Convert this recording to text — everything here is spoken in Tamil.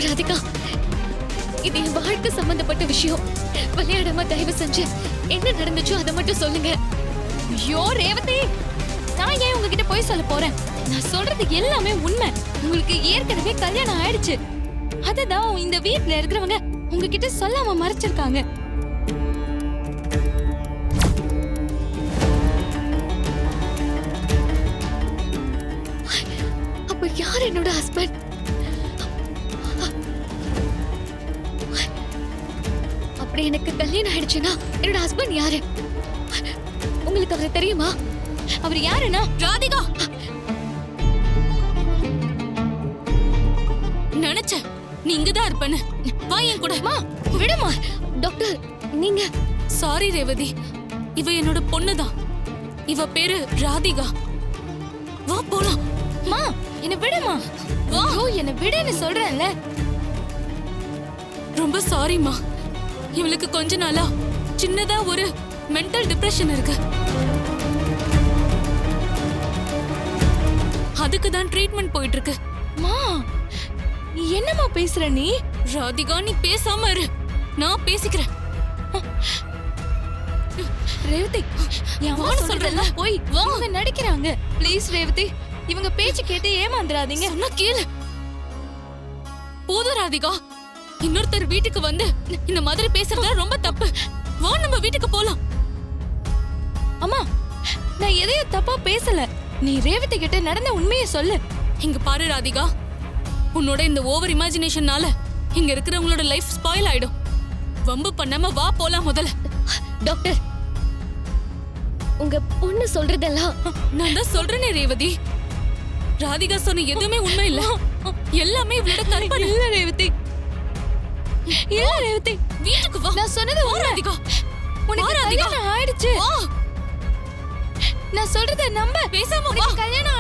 ராதிகா, இது என் வாழ்க்கை சம்பந்தப்பட்ட விஷயம். விளையாடாம தயவு செஞ்சு என்ன நடந்துச்சோ அதை மட்டும் சொல்லுங்க. ஐயோ ரேவதி, நான் ஏன் உங்ககிட்ட போய் சொல்ல போறேன்? நான் சொல்றது எல்லாமே உண்மை. உங்களுக்கு ஏற்கனவே கல்யாணம் ஆயிடுச்சு. அததான் இந்த வீட்ல இருக்கிறவங்க உங்ககிட்ட சொல்லாம மறைச்சிருக்காங்க. அப்ப யார் என்னோட ஹஸ்பண்ட்? அப்படி எனக்கு கல்யாணம் ஆயிடுச்சுன்னா என்னோட ஹஸ்பண்ட் யாரு? உங்களுக்கு அவரை தெரியுமா? அவர் யாருன்னா ராதிகா. நினைச்சேன் நீ இங்கதான் இருப்பேன்னு. வா என் கூட. விடுமா டாக்டர். நீங்க சாரி ரேவதி, இவ என்னோட பொண்ணுதான். இவ பேரு ராதிகா. வா போலாம். மா என்ன விடுமா. வா. என்ன விடுன்னு சொல்றேன்ல. ரொம்ப சாரிமா. இவளுக்கு கொஞ்ச நாளா சின்னதா ஒரு மென்டல் டிப்ரெஷன் இருக்கு. அதுக்கு தான் ட்ரீட்மெண்ட் போயிட்டு இருக்கு. மா என்னம்மா பேசுற நீ? ராதிகா நீ பேசாம இரு, நான் பேசிக்கிறேன். ரேவதி, என் சொல்றல போய் வாங்க நடிக்கிறாங்க. ப்ளீஸ் ரேவதி, இவங்க பேச்சு கேட்டு ஏமாந்துறாதீங்க. சொன்னா கேளு. போதும் ராதிகா, இன்னொருத்தர் வீட்டுக்கு வந்து இந்த மாதிரி பேசுறது ரொம்ப தப்பு. வா நம்ம வீட்டுக்கு போலாம். அம்மா, நான் எதையும் தப்பா பேசல. நீ ரேவதி கிட்ட நடந்த உண்மையை சொல்லு. இங்க பாரு ராதிகா, உன்னோட இந்த ஓவர் இமேஜினேஷன்னால இங்க இருக்கிறவங்களோட லைஃப் ஸ்பாயில் ஆயிடும். வம்பு பண்ணாம வா போலாம் முதல்ல. டாக்டர், உங்க பொண்ணு சொல்றதெல்லாம் நான் தான் சொல்றேனே ரேவதி. ராதிகா சொன்ன எதுவுமே உண்மை இல்ல. எல்லாமே இவளோட கற்பனை. இல்ல ரேவதி, இல்ல ரேவதி, வீட்டுக்கு வா. நான் சொன்னது ராதிகா. உனக்கு கல்யாணம் ஆயிடுச்சு. நான் சொல்றத நம்ப. பேசாம வா. கல்யாணம்